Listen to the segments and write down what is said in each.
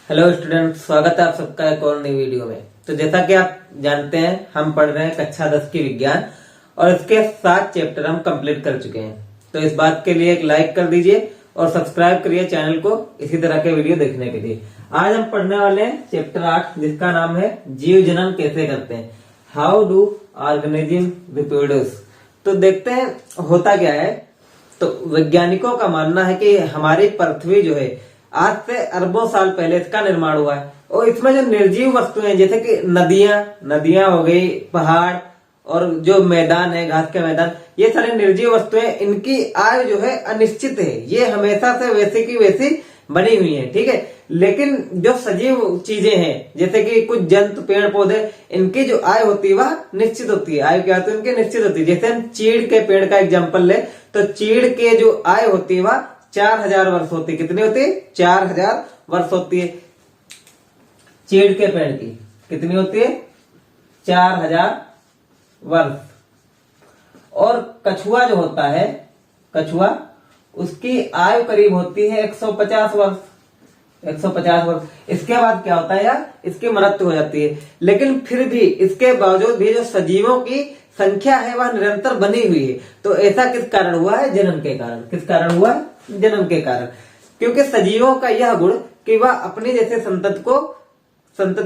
Hello student, स्वागत है आप सबका एक और नई वीडियो में। तो जैसा कि आप जानते हैं, हम पढ़ रहे हैं कक्षा 10 की विज्ञान और इसके 7 चैप्टर हम कंप्लीट कर चुके हैं। तो इस बात के लिए एक लाइक कर दीजिए और सब्सक्राइब करिए चैनल को इसी तरह के वीडियो देखने के लिए। आज हम पढ़ने वाले हैं चैप्टर 8, जिसका नाम है जीव जनन कैसे करते हैं, हाउ डू ऑर्गेनिज्म रिप्रोड्यूस। तो देखते हैं होता क्या है। तो वैज्ञानिकों का मानना है कि हमारी पृथ्वी जो है आज से अरबों साल पहले इसका निर्माण हुआ है और इसमें जो निर्जीव वस्तुएं जैसे कि नदियां हो गई, पहाड़ और जो मैदान है, घास के मैदान, ये सारे निर्जीव वस्तुएं, इनकी आयु जो है अनिश्चित है। ये हमेशा से वैसी की वैसी बनी हुई है, ठीक है। लेकिन जो सजीव चीजें हैं जैसे कि कुछ जंतु, पेड़ पौधे, इनकी जो आयु होती है वह निश्चित होती है। आयु क्या होती है उनकी? निश्चित होती है। जैसे हम चीड़ के पेड़ का एग्जाम्पल ले तो चीड़ के जो आयु होती है वह 4000 वर्ष होती है। कितनी होती है? 4000 वर्ष होती है। चीड़ के पेड़ की कितनी होती है? 4000 वर्ष। और कछुआ जो होता है, कछुआ, उसकी आयु करीब होती है 150 वर्ष। 150 वर्ष। इसके बाद क्या होता है यार? इसकी मृत्यु हो जाती है। लेकिन फिर भी इसके बावजूद भी जो सजीवों की संख्या है वह निरंतर बनी हुई है। तो ऐसा किस कारण हुआ है? जनन के कारण। किस कारण हुआ है? जनन के कारण। क्योंकि सजीवों का यह गुण कि वह अपनी जैसे संतत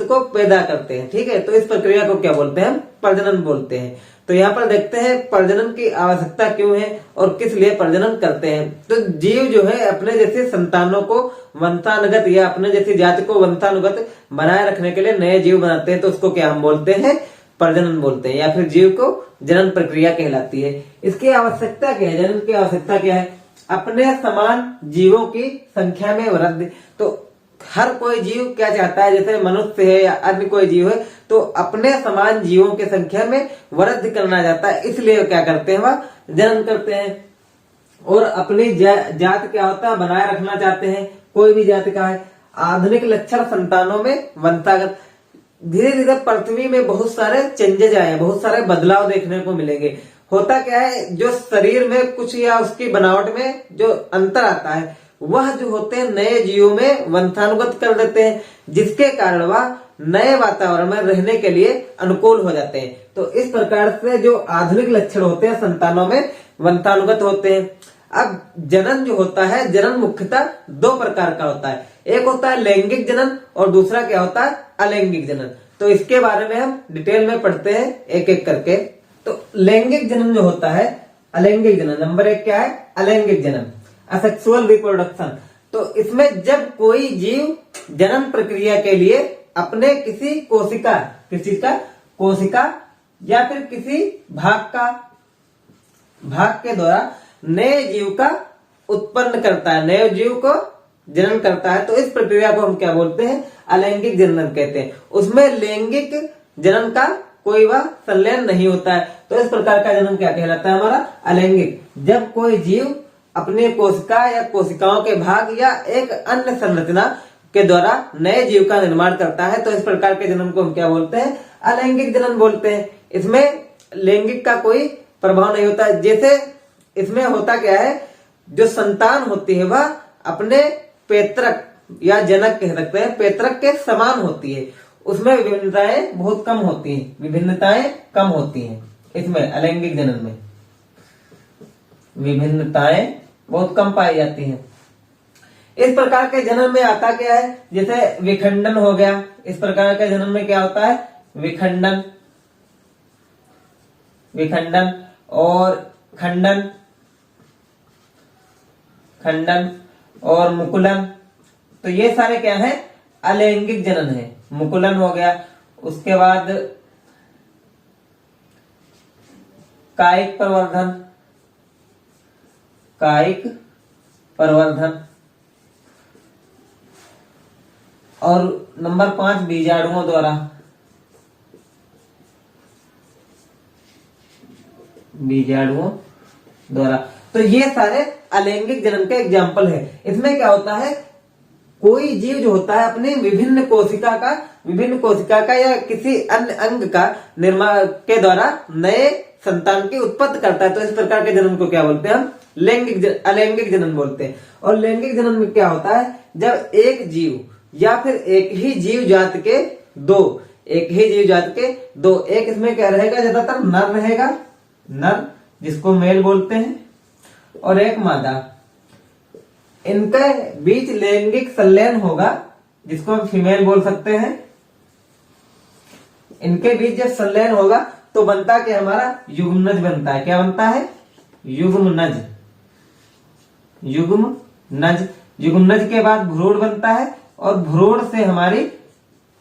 को पैदा करते हैं, ठीक है। तो इस प्रक्रिया को क्या बोलते हैं? हम प्रजनन बोलते हैं। तो यहाँ पर देखते हैं प्रजनन की आवश्यकता क्यों है और किस लिए प्रजनन करते हैं। तो जीव जो है अपने जैसे संतानों को वंशानुगत या अपने जैसी जाति को वंशानुगत बनाए रखने के लिए नए जीव बनाते हैं। तो उसको क्या हम बोलते हैं? प्रजनन बोलते हैं, या फिर जीव को जनन प्रक्रिया कहलाती है। इसकी आवश्यकता क्या है? जनन की आवश्यकता क्या है? अपने समान जीवों की संख्या में वृद्धि। तो हर कोई जीव क्या चाहता है? जैसे मनुष्य है या अन्य कोई जीव है तो अपने समान जीवों की संख्या में वृद्धि करना चाहता है, इसलिए क्या करते हैं? वह जनन करते हैं। और अपनी जात क्या होता है? बनाए रखना चाहते हैं। कोई भी जाति का है। आधुनिक लक्षण संतानों में वंशागत। धीरे धीरे पृथ्वी में बहुत सारे चेंजेज आए, बहुत सारे बदलाव देखने को मिलेंगे। होता क्या है, जो शरीर में कुछ या उसकी बनावट में जो अंतर आता है वह जो होते हैं नए जीवों में वंशानुगत कर देते हैं, जिसके कारण वह नए वातावरण में रहने के लिए अनुकूल हो जाते हैं। तो इस प्रकार से जो आधुनिक लक्षण होते हैं संतानों में वंशानुगत होते हैं। अब जनन जो होता है, जनन मुख्यतः 2 प्रकार का होता है। एक होता है लैंगिक जनन और दूसरा क्या होता है? अलैंगिक जनन। तो इसके बारे में हम डिटेल में पढ़ते हैं एक एक करके। तो लैंगिक जनन जो होता है, अलैंगिक जनन, नंबर 1 क्या है? अलैंगिक जनन, असेक्सुअल रिप्रोडक्शन। तो इसमें जब कोई जीव जनन प्रक्रिया के लिए अपने किसी कोशिका या फिर किसी भाग के द्वारा नए जीव का उत्पन्न करता है, नए जीव को जनन करता है, तो इस प्रक्रिया को हम क्या बोलते हैं? अलैंगिक जनन कहते हैं। उसमें लैंगिक जनन का कोई वह संलयन नहीं होता है। तो इस प्रकार का जनन क्या कहलाता है? हमारा अलैंगिक। जब कोई जीव अपने कोशिका या कोशिकाओं के भाग या एक अन्य संरचना के द्वारा नए जीव का निर्माण करता है, तो इस प्रकार के जनन को हम क्या बोलते हैं? अलैंगिक जनन बोलते हैं। इसमें लैंगिक का कोई प्रभाव नहीं होता। जैसे इसमें होता क्या है, जो संतान होती है वह अपने पैतृक या जनक कह सकते हैं, पैतृक के समान होती है। उसमें विभिन्नताएं बहुत कम होती हैं, विभिन्नताएं कम होती हैं। इसमें अलैंगिक जनन में विभिन्नताएं बहुत कम पाई जाती हैं। इस प्रकार के जनन में आता क्या है? जैसे विखंडन हो गया। इस प्रकार के जनन में क्या होता है? विखंडन और खंडन और मुकुलन। तो ये सारे क्या है? अलैंगिक जनन है। मुकुलन हो गया। उसके बाद कायिक प्रवर्धन और नंबर 5 बीजाणुओं द्वारा। तो ये सारे अलैंगिक जनन के एग्जाम्पल है। इसमें क्या होता है, कोई जीव जो होता है अपने विभिन्न कोशिका का या किसी अन्य अंग का निर्माण के द्वारा नए संतान की उत्पत्ति करता है। तो इस प्रकार के जनन को क्या बोलते हैं? हम अलैंगिक जनन बोलते हैं। और लैंगिक जनन में क्या होता है, जब एक जीव या फिर एक ही जीव जात के दो, एक ही जीव जात के दो। एक इसमें क्या रहेगा, ज्यादातर नर रहेगा, नर जिसको मेल बोलते हैं, और एक मादा। इनके बीच लैंगिक संलयन होगा जिसको हम फीमेल बोल सकते हैं। इनके बीच जब संलयन होगा तो बनता क्या हमारा, युग्मनज बनता है। क्या बनता है, युग्मनज। युग्मनज, युग्मनज के बाद भ्रूण बनता है, और भ्रूण से हमारी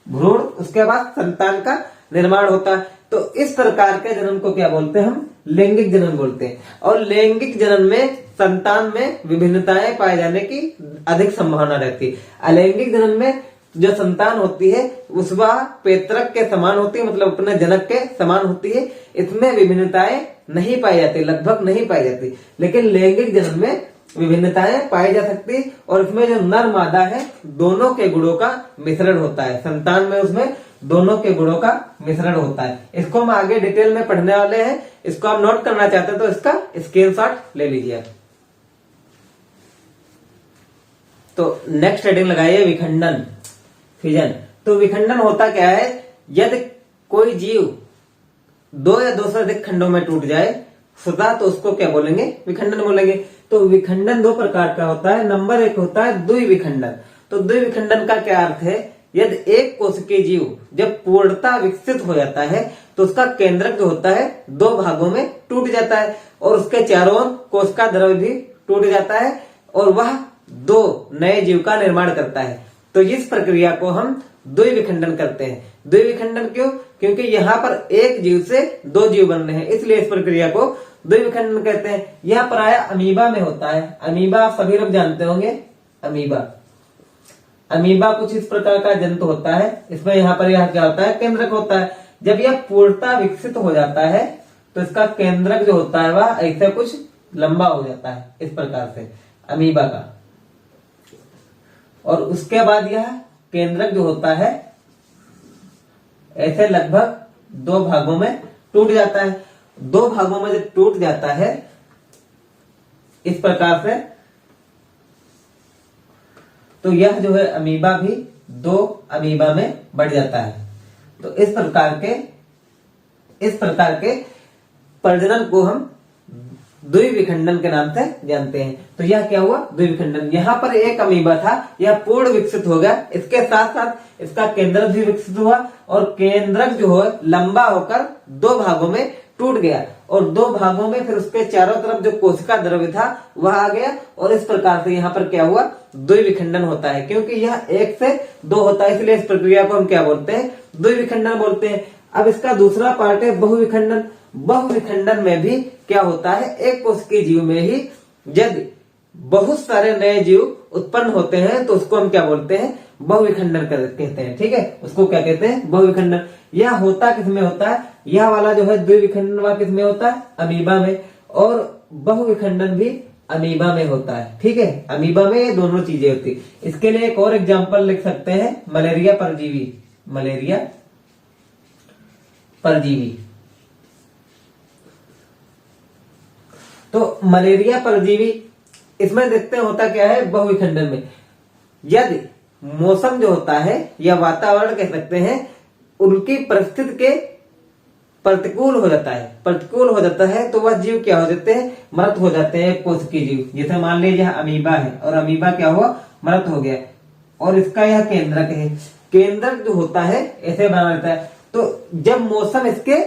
भ्रूण, उसके बाद संतान का निर्माण होता है। तो इस प्रकार के जन्म को क्या बोलते हैं हम, लैंगिक जनन बोलते हैं। और लैंगिक जनन में संतान में विभिन्नताएं पाए जाने की अधिक संभावना रहती है। अलैंगिक जनन में जो संतान होती है उस वह पैतृक के समान होती है, मतलब अपने जनक के समान होती है। इसमें विभिन्नताएं नहीं पाई जाती, लगभग नहीं पाई जाती। लेकिन लैंगिक जनन में विभिन्नताएं पाई जा सकती, और इसमें जो नर मादा है दोनों के गुणों का मिश्रण होता है। संतान में उसमें दोनों के गुणों का मिश्रण होता है। इसको हम आगे डिटेल में पढ़ने वाले हैं। इसको आप नोट करना चाहते हैं तो इसका स्क्रीनशॉट ले लीजिए। तो नेक्स्ट हेडिंग लगाइए विखंडन, फिजन। तो विखंडन होता क्या है, यदि कोई जीव दो या दो से अधिक खंडों में टूट जाए स्वतः तो उसको क्या बोलेंगे, विखंडन बोलेंगे। तो विखंडन दो प्रकार का होता है। नंबर एक होता है द्विविखंडन। तो द्विविखंडन का क्या अर्थ है, यदि एक कोशिकीय जीव जब पूर्णता विकसित हो जाता है तो उसका केंद्रक जो होता है दो भागों में टूट जाता है, और उसके चारों ओर कोशिका द्रव्य भी टूट जाता है, और वह दो नए जीव का निर्माण करता है। तो इस प्रक्रिया को हम द्विविखंडन करते हैं। द्विविखंडन क्यों, क्योंकि यहाँ पर एक जीव से दो जीव बन रहे हैं, इसलिए इस प्रक्रिया को द्विविखंडन कहते हैं। यह प्राय अमीबा में होता है। अमीबा सभी लोग जानते होंगे। अमीबा, अमीबा कुछ इस प्रकार का जंतु होता है। इसमें यहाँ पर यह क्या होता है, केंद्रक होता है। जब यह पूर्णता विकसित हो जाता है तो इसका केंद्रक जो होता है वह ऐसे कुछ लंबा हो जाता है, इस प्रकार से अमीबा का। और उसके बाद यह केंद्रक जो होता है ऐसे लगभग दो भागों में टूट जाता है। दो भागों में जब टूट जाता है इस प्रकार से, तो यह जो है अमीबा भी दो अमीबा में बढ़ जाता है। तो इस प्रकार के प्रजनन को हम द्विविखंडन के नाम से जानते हैं। तो यह क्या हुआ, द्विविखंडन। यहाँ पर एक अमीबा था, यह पूर्ण विकसित हो गया, इसके साथ साथ इसका केंद्रक भी विकसित हुआ, और केंद्रक जो है लंबा होकर दो भागों में टूट गया, और दो भागों में फिर उसके चारों तरफ जो कोशिका द्रव्य था वह आ गया, और इस प्रकार से यहाँ पर क्या हुआ, द्विविखंडन होता है। क्योंकि यह एक से दो होता है, इसलिए इस प्रक्रिया को हम क्या बोलते हैं, द्विविखंडन बोलते हैं। अब इसका दूसरा पार्ट है बहुविखंडन। बहुविखंडन में भी क्या होता है, एक कोशिकीय जीव में ही यदि बहुत सारे नए जीव उत्पन्न होते हैं तो उसको हम क्या बोलते हैं, बहुविखंडन कहते हैं। ठीक है, उसको क्या कहते हैं, बहुविखंडन। यह होता किसमें होता है, यह वाला जो है द्विविखंडन वह किसमें होता है, अमीबा में, और बहुविखंडन भी अमीबा में होता है। ठीक है, अमीबा में ये दोनों चीजें होती है। इसके लिए एक और एग्जांपल लिख सकते हैं, मलेरिया परजीवी। मलेरिया परजीवी। तो मलेरिया परजीवी, इसमें देखते हैं होता क्या है, बहुविखंडन में यदि मौसम जो होता है या वातावरण कह सकते हैं उनकी परिस्थिति के प्रतिकूल हो जाता है, प्रतिकूल हो जाता है तो वह जीव क्या हो जाते हैं, मृत हो जाते हैं। कोशिकीय जीव, जैसे मान लीजिए यह अमीबा है और अमीबा क्या हुआ, मृत हो गया, और इसका यह केंद्रक है। केंद्रक जो होता है ऐसे बना रहता है। तो जब मौसम इसके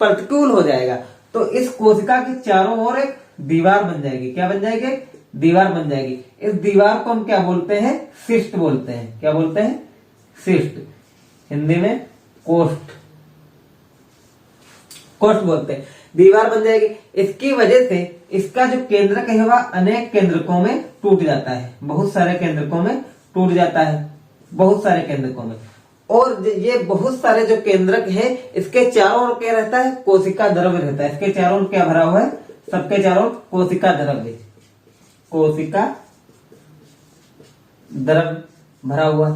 प्रतिकूल हो जाएगा तो इस कोशिका की चारों ओर एक दीवार बन जाएगी। क्या बन जाएगी, दीवार बन जाएगी। इस दीवार को हम क्या बोलते हैं, सिस्ट बोलते हैं। क्या बोलते हैं, सिस्ट, हिंदी में कोष्ठ, कोष्ठ बोलते हैं। दीवार बन जाएगी। इसकी वजह से इसका जो केंद्रक है वह अनेक केंद्रकों में टूट जाता है, बहुत सारे केंद्रकों में टूट जाता है, बहुत सारे केंद्रकों में। और ये बहुत सारे जो केंद्रक है इसके चारों ओर क्या रहता है, कोशिका द्रव्य रहता है। इसके चारों ओर क्या भरा हुआ है, सबके चारों ओर कोशिका द्रव्य, कोशिका द्रव्य भरा हुआ।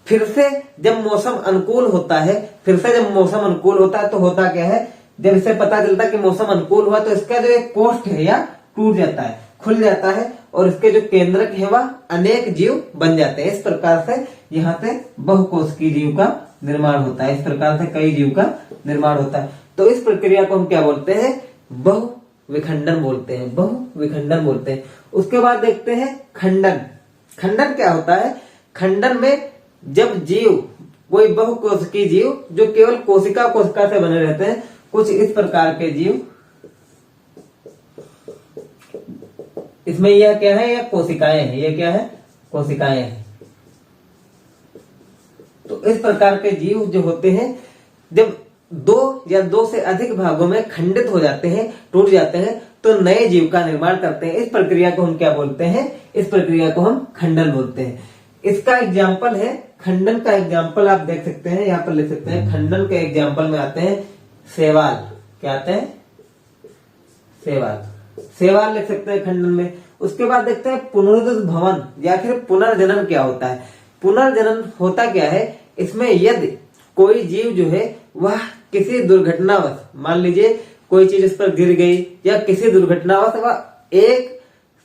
फिर से जब मौसम अनुकूल होता है, फिर से जब मौसम अनुकूल होता है तो होता क्या है, जब इसे पता चलता है कि मौसम अनुकूल हुआ तो इसका जो एक कोष्ठ है या टूट जाता है, खुल जाता है, और इसके जो केंद्रक है वह अनेक जीव बन जाते हैं। इस प्रकार से यहाँ से बहुकोशिकीय जीव का निर्माण होता है। इस प्रकार से कई जीव का निर्माण होता है। तो इस प्रक्रिया को हम क्या बोलते हैं? बहुविखंडन बोलते हैं। बहुविखंडन बोलते हैं। उसके बाद देखते हैं खंडन। खंडन क्या होता है? खंडन में जब जीव, कोई बहुकोशिकीय जीव जो केवल कोशिका कोशिका से बने रहते हैं, कुछ इस प्रकार के जीव, इसमें यह क्या है? यह कोशिकाएं हैं। ये क्या है? कोशिकाएं हैं। तो इस प्रकार के जीव जो होते हैं, जब दो या दो से अधिक भागों में खंडित हो जाते हैं, टूट जाते हैं, तो नए जीव का निर्माण करते हैं। इस प्रक्रिया को हम क्या बोलते हैं? इस प्रक्रिया को हम खंडन बोलते हैं। इसका एग्जाम्पल है, खंडन का एग्जाम्पल आप देख सकते हैं, यहाँ पर लिख सकते हैं। खंडन के एग्जाम्पल में आते हैं शैवाल। क्या आते हैं? शैवाल। शैवाल लिख सकते हैं खंडन में। उसके बाद देखते हैं पुनरुद्भवन या फिर पुनर्जनन क्या होता है। पुनर्जनन होता क्या है? इसमें यदि कोई जीव जो है वह किसी दुर्घटनावश, मान लीजिए कोई चीज उस पर गिर गई या किसी दुर्घटनावश वह एक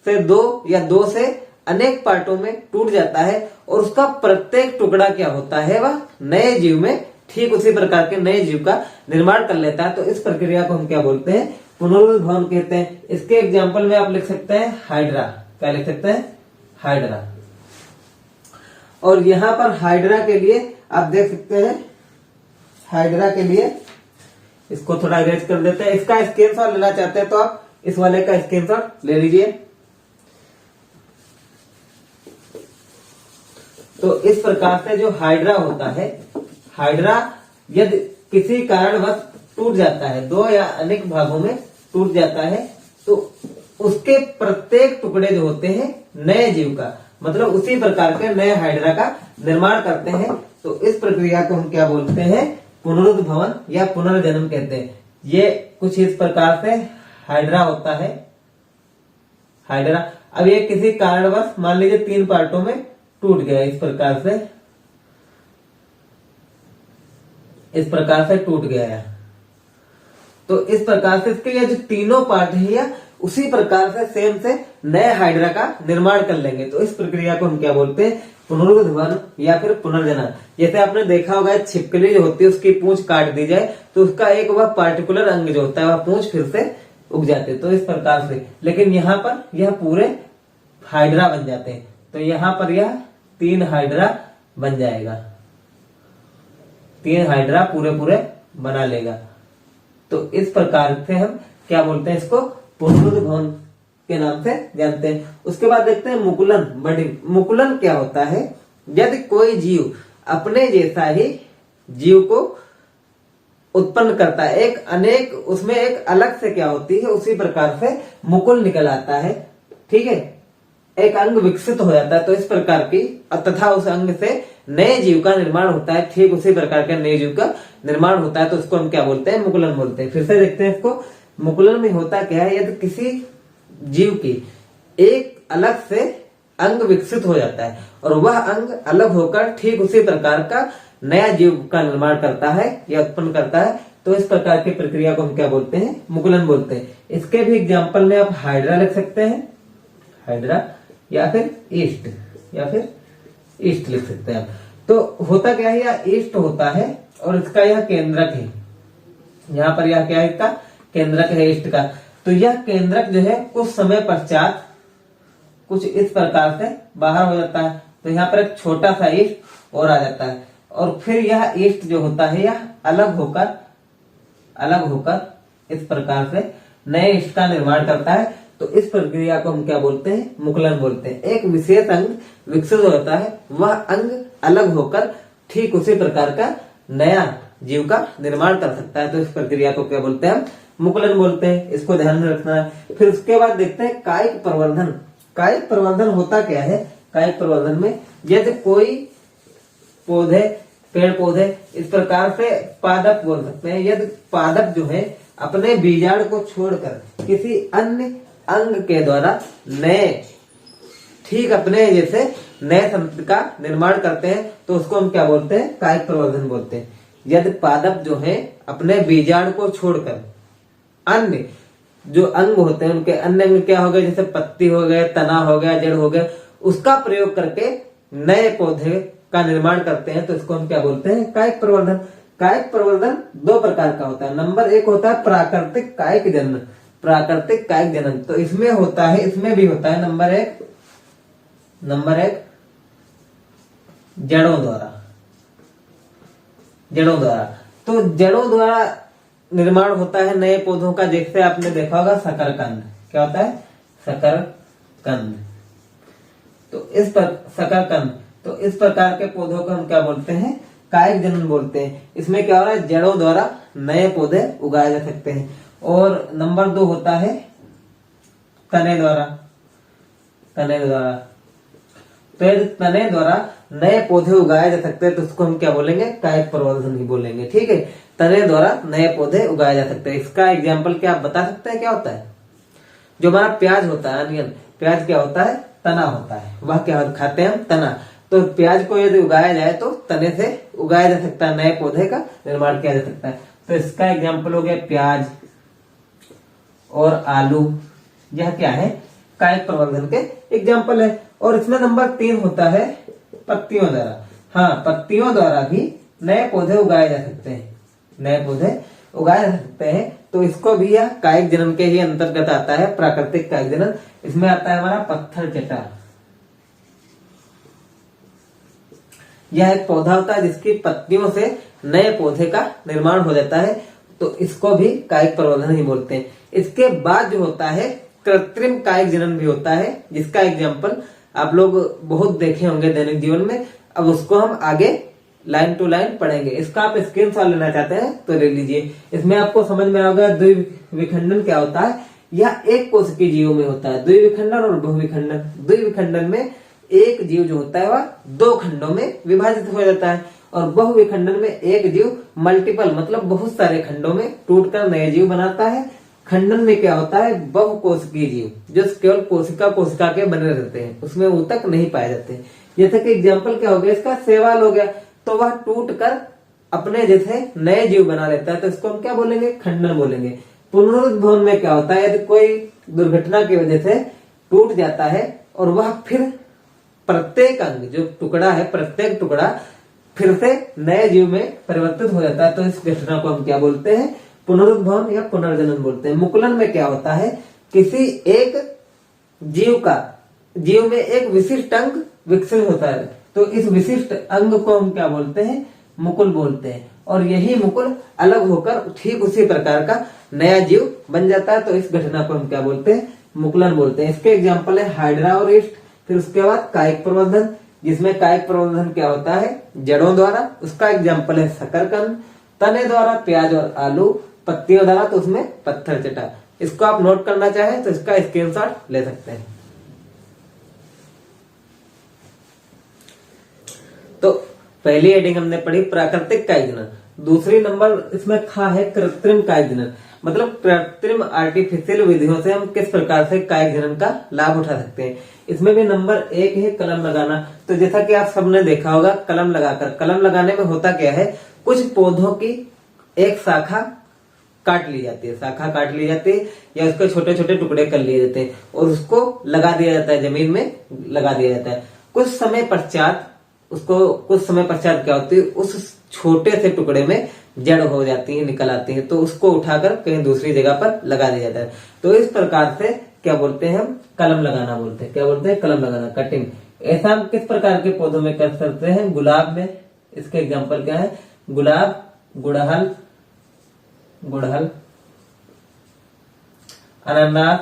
से दो या दो से अनेक पार्टों में टूट जाता है और उसका प्रत्येक टुकड़ा क्या होता है? वह नए जीव में ठीक उसी प्रकार के नए जीव का निर्माण कर लेता है। तो इस प्रक्रिया को हम क्या बोलते हैं? पुनरुद्भवन कहते हैं। इसके एग्जाम्पल में आप लिख सकते हैं हाइड्रा। क्या लिख सकते हैं? हाइड्रा। और यहां पर हाइड्रा के लिए आप देख सकते हैं, हाइड्रा के लिए इसको थोड़ा इरेज कर देते हैं। इसका स्क्रीनशॉट लेना चाहते हैं तो आप इस वाले का स्क्रीनशॉट ले लीजिए। तो इस प्रकार से जो हाइड्रा होता है, हाइड्रा यदि किसी कारणवश टूट जाता है, दो या अनेक भागों में टूट जाता है, तो उसके प्रत्येक टुकड़े जो होते हैं नए जीव का, मतलब उसी प्रकार के नए हाइड्रा का निर्माण करते हैं। तो इस प्रक्रिया को हम क्या बोलते हैं? पुनरुद्भवन या पुनर्जन्म कहते हैं। ये कुछ इस प्रकार से हाइड्रा होता है। हाइड्रा, अब ये किसी कारणवश मान लीजिए 3 पार्टों में टूट गया। इस प्रकार से टूट गया है। तो इस प्रकार से इसके ये जो तीनों पार्ट है या उसी प्रकार से सेम से नए हाइड्रा का निर्माण कर लेंगे। तो इस प्रक्रिया को हम क्या बोलते हैं? पुनरुद्भवन या फिर पुनर्जनन। जैसे आपने देखा होगा छिपकली जो होती है उसकी पूंछ काट दी जाए तो उसका एक वह पार्टिकुलर अंग जो होता है वह पूंछ फिर से उग जाते हैं। तो इस प्रकार से, लेकिन यहाँ पर यह पूरे हाइड्रा बन जाते हैं। तो यहाँ पर यह 3 हाइड्रा बन जाएगा। 3 हाइड्रा पूरे बना लेगा। तो इस प्रकार से हम क्या बोलते हैं? इसको पुनरुद्भवन के नाम से जानते हैं। उसके बाद देखते हैं मुकुलन, बडिंग। मुकुलन क्या होता है? यदि कोई जीव अपने जैसा ही जीव को उत्पन्न करता है, एक अनेक, उसमें एक अलग से क्या होती है, उसी प्रकार से मुकुल निकल आता है। ठीक है, एक अंग विकसित हो जाता है। तो इस प्रकार की, तथा उस अंग से नए जीव का निर्माण होता है। ठीक उसी प्रकार के नए जीव का निर्माण होता है। तो उसको हम क्या बोलते हैं? मुकुलन बोलते हैं। फिर से देखते हैं इसको। मुकुलन में होता क्या है? यदि किसी जीव की एक अलग से अंग विकसित हो जाता है और वह अंग अलग होकर ठीक उसी प्रकार का नया जीव का निर्माण करता है या उत्पन्न करता है। तो इस प्रकार की प्रक्रिया को हम क्या बोलते हैं? मुकुलन बोलते हैं। इसके भी एग्जाम्पल में आप हाइड्रा लिख सकते हैं, हाइड्रा, या फिर ईस्ट लिख सकते हैं। तो होता क्या है? यह ईस्ट होता है और इसका यह केंद्रक है। यहाँ पर यह क्या है? इसका केंद्रक है ईस्ट का। तो यह केंद्रक जो है कुछ समय पश्चात कुछ इस प्रकार से बाहर हो जाता है। तो यहाँ पर एक छोटा सा ईस्ट और आ जाता है और फिर यह ईस्ट जो होता है यह अलग होकर इस प्रकार से नए ईस्ट का निर्माण करता है। तो इस प्रक्रिया को हम क्या बोलते हैं? मुकुलन बोलते हैं। एक विशेष अंग विकसित होता है, वह अंग अलग होकर ठीक उसी प्रकार का नया जीव का निर्माण कर सकता है। तो इस प्रक्रिया को क्या बोलते हैं? हम मुकुलन बोलते हैं। इसको ध्यान में रखना है। फिर उसके बाद देखते हैं कायिक प्रवर्धन। कायिक प्रवर्धन होता क्या है? कायिक प्रवर्धन में यदि कोई पौधे, पेड़ पौधे इस प्रकार से पादप बोल सकते हैं, यदि पादप जो है अपने बीजाणु को छोड़कर किसी अन्य अंग के द्वारा नए, ठीक अपने जैसे नए संतति का निर्माण करते हैं, तो उसको हम क्या बोलते हैं? कायिक प्रवर्धन बोलते हैं। यदि पादप जो है अपने बीजाणु को छोड़कर अन्य जो अंग होते हैं उनके अन्य अंग क्या हो गए, जैसे पत्ती हो गए, तना हो गया, जड़ हो गया, उसका प्रयोग करके नए पौधे का निर्माण करते हैं, तो इसको हम क्या बोलते हैं, कायिक प्रवर्धन। कायिक प्रवर्धन दो प्रकार का होता है। नंबर एक होता है प्राकृतिक कायिक जनन। प्राकृतिक कायिक जनन तो इसमें होता है, इसमें भी होता है नंबर एक जड़ों द्वारा। तो जड़ों द्वारा निर्माण होता है नए पौधों का। जैसे आपने देखा होगा शकरकंद, क्या होता है, शकरकंद। तो इस प्रकार के पौधों को हम क्या बोलते हैं, कायिक जनन बोलते हैं। इसमें क्या हो रहा है, जड़ों द्वारा नए पौधे उगाए जा सकते हैं। और नंबर 2 होता है तने द्वारा। तो यदि तने द्वारा नए पौधे उगाए जा सकते हैं तो उसको हम क्या बोलेंगे, कायिक प्रवर्धन ही बोलेंगे। ठीक है, तने द्वारा नए पौधे उगाए जा सकते हैं। इसका एग्जाम्पल क्या आप बता सकते हैं, क्या होता है, जो हमारा प्याज होता है, अनियन, प्याज क्या होता है, तना होता है, वह क्या खाते हैं हम, तना। तो प्याज को यदि उगाया जाए तो तने से उगाया जा सकता है, नए पौधे का निर्माण किया जा सकता है। तो इसका एग्जाम्पल हो गया प्याज और आलू, यह क्या है, कायिक प्रवर्धन के एग्जाम्पल है। और इसमें नंबर 3 होता है पत्तियों द्वारा। हाँ, पत्तियों द्वारा भी नए पौधे उगाए जा सकते हैं, तो इसको भी यह कायिक जनन के ही अंतर्गत आता है, प्राकृतिक कायिक जनन। इसमें आता है हमारा पत्थर चटा। यह एक पौधा होता है जिसकी पत्तियों से नए पौधे का निर्माण हो जाता है, तो इसको भी कायिक प्रवर्धन ही बोलते हैं। इसके बाद जो होता है कृत्रिम कायिक जनन भी होता है, जिसका एग्जाम्पल आप लोग बहुत देखे होंगे दैनिक जीवन में। अब उसको हम आगे लाइन टू लाइन पढ़ेंगे। इसका आप स्क्रीनशॉट लेना चाहते हैं तो ले लीजिए। इसमें आपको समझ में आएगा द्विविखंडन क्या होता है। यह एक कोशिकीय जीवों में होता है, द्विविखंडन और बहुविखंडन। द्विविखंडन में एक जीव जो होता है वह 2 खंडों में विभाजित हो जाता है, और बहुविखंडन में एक जीव मल्टीपल मतलब बहुत सारे खंडों में टूटकर नए जीव बनाता है। खंडन में क्या होता है, बहुकोशिकीय जीव जो केवल कोशिका के बने रहते हैं, उसमें ऊतक नहीं पाए जाते। जैसे कि एग्जाम्पल क्या हो गया इसका, शैवाल हो गया, तो वह टूट कर अपने जैसे नए जीव बना लेता है, तो इसको हम क्या बोलेंगे, खंडन बोलेंगे। पुनरुद्भवन में क्या होता है, यदि कोई दुर्घटना की वजह से टूट जाता है और वह फिर प्रत्येक अंग जो टुकड़ा है, प्रत्येक टुकड़ा फिर से नए जीव में परिवर्तित हो जाता है, तो इस घटना को हम क्या बोलते हैं, पुनरुद्भवन या पुनर्जनन बोलते हैं। मुकुलन में क्या होता है, किसी एक जीव में एक विशिष्ट अंग विकसित होता है, तो इस विशिष्ट अंग को हम क्या बोलते हैं, मुकुल बोलते हैं। और यही मुकुल अलग होकर ठीक उसी प्रकार का नया जीव बन जाता है, तो इस घटना को हम क्या बोलते हैं, मुकुलन बोलते हैं। इसके एग्जाम्पल है हाइड्रा और ईस्ट। फिर उसके बाद कायिक प्रवर्धन, जिसमें कायिक प्रवर्धन क्या होता है, जड़ों द्वारा, उसका एग्जाम्पल है शकरकंद। तने द्वारा प्याज और आलू, पत्तियों द्वारा तो उसमें पत्थर चटा। इसको आप नोट करना चाहें तो इसका स्क्रीनशॉट ले सकते हैं। तो पहली हेडिंग हमने पढ़ी प्राकृतिक कायिक जनन। दूसरी नंबर इसमें खा है कृत्रिम कायिक जनन, मतलब कृत्रिम आर्टिफिशियल विधियों से हम किस प्रकार से कायिक जनन का लाभ उठा सकते हैं। इसमें भी नंबर 1 है कलम लगाना। तो जैसा कि आप सबने देखा होगा, कलम लगाने में होता क्या है, कुछ पौधों की एक शाखा काट ली जाती है, या उसके छोटे छोटे टुकड़े कर लिए जाते हैं और उसको लगा दिया जाता है, जमीन में लगा दिया जाता है। कुछ समय पश्चात क्या होती है, उस छोटे से टुकड़े में जड़ हो जाती है, निकल आती है, तो उसको उठाकर कहीं दूसरी जगह पर लगा दिया जाता है। तो इस प्रकार से क्या बोलते हैं, हम कलम लगाना बोलते हैं। क्या बोलते हैं, कलम लगाना, कटिंग। ऐसा हम किस प्रकार के पौधों में कर सकते हैं, गुलाब में। इसके एग्जाम्पल क्या है, गुलाब, गुड़हल, अनानास,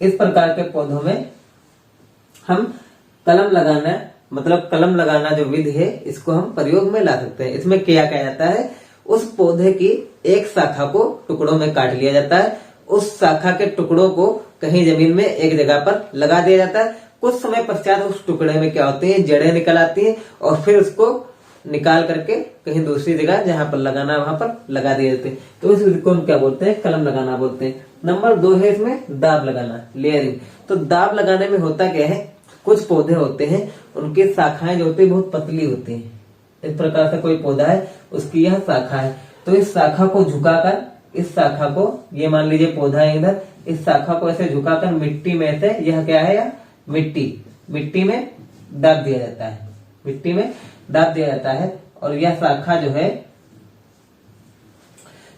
इस प्रकार के पौधों में हम कलम लगाना जो विधि है, इसको हम प्रयोग में ला सकते हैं। इसमें क्या जाता है, उस पौधे की एक शाखा को टुकड़ों में काट लिया जाता है, उस शाखा के टुकड़ों को कहीं जमीन में एक जगह पर लगा दिया जाता है। कुछ समय पश्चात उस टुकड़े में क्या होती है, जड़ें निकल आती हैं और फिर उसको निकाल करके कहीं दूसरी जगह जहां पर लगाना वहां पर लगा दिए जाते हैं। तो इस विधि को हम क्या बोलते हैं, कलम लगाना बोलते हैं। नंबर 2 है इसमें दाब लगाना, लेयरिंग। तो दाब लगाने में होता क्या है, कुछ पौधे होते हैं उनकी शाखाएं जो होती है बहुत पतली होती हैं। इस प्रकार से कोई पौधा है, उसकी यह शाखा है, तो इस शाखा को झुकाकर, इस शाखा को, ये मान लीजिए पौधा है इधर, इस शाखा को ऐसे झुकाकर मिट्टी में से, यह क्या है, या मिट्टी में दाब दिया जाता है, मिट्टी में दाब दिया जाता है। और यह शाखा जो है,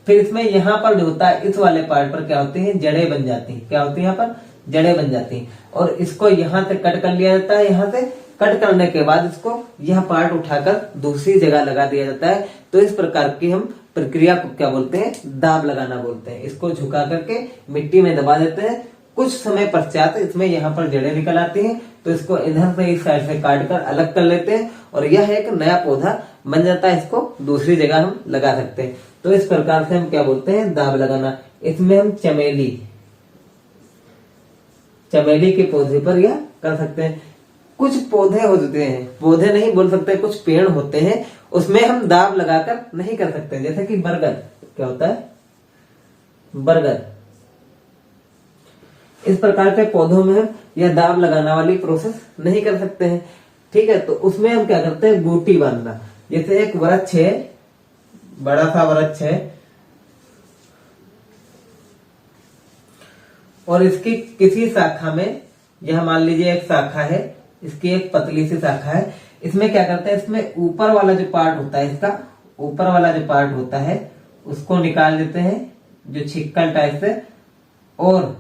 फिर इसमें यहाँ पर जो होता है, इस वाले पार्ट पर क्या होती है, जड़ें बन जाती हैं। क्या होती है, यहाँ पर जड़ें बन जाती हैं। और इसको यहाँ से कट कर लिया जाता है, यहाँ से कट करने के बाद इसको यह पार्ट उठाकर दूसरी जगह लगा दिया जाता है। तो इस प्रकार की हम प्रक्रिया को क्या बोलते हैं, दाब लगाना बोलते हैं। इसको झुका करके मिट्टी में दबा देते हैं। कुछ समय पश्चात इसमें यहाँ पर जड़ें निकल आती हैं, तो इसको इधर से इस साइड से काट कर अलग कर लेते हैं और यह एक नया पौधा बन जाता है। इसको दूसरी जगह हम लगा सकते हैं। तो इस प्रकार से हम क्या बोलते हैं, दाब लगाना। इसमें हम चमेली के पौधे पर यह कर सकते हैं। कुछ पौधे होते हैं, पौधे नहीं बोल सकते, कुछ पेड़ होते हैं, उसमें हम दाब लगाकर नहीं कर सकते। जैसे कि बरगद, क्या होता है, बरगद। इस प्रकार के पौधों में हम यह दाब लगाना वाली प्रोसेस नहीं कर सकते हैं। ठीक है, तो उसमें हम क्या करते हैं, बूटी बांधना। जैसे एक वृक्ष है, बड़ा सा वृक्ष है, और इसकी किसी शाखा में, यह मान लीजिए एक शाखा है, इसकी एक पतली सी शाखा है। इसमें क्या करते हैं, इसमें ऊपर वाला जो पार्ट होता है, इसका ऊपर वाला जो पार्ट होता है उसको निकाल देते हैं, जो छिक्कल टाइप से, और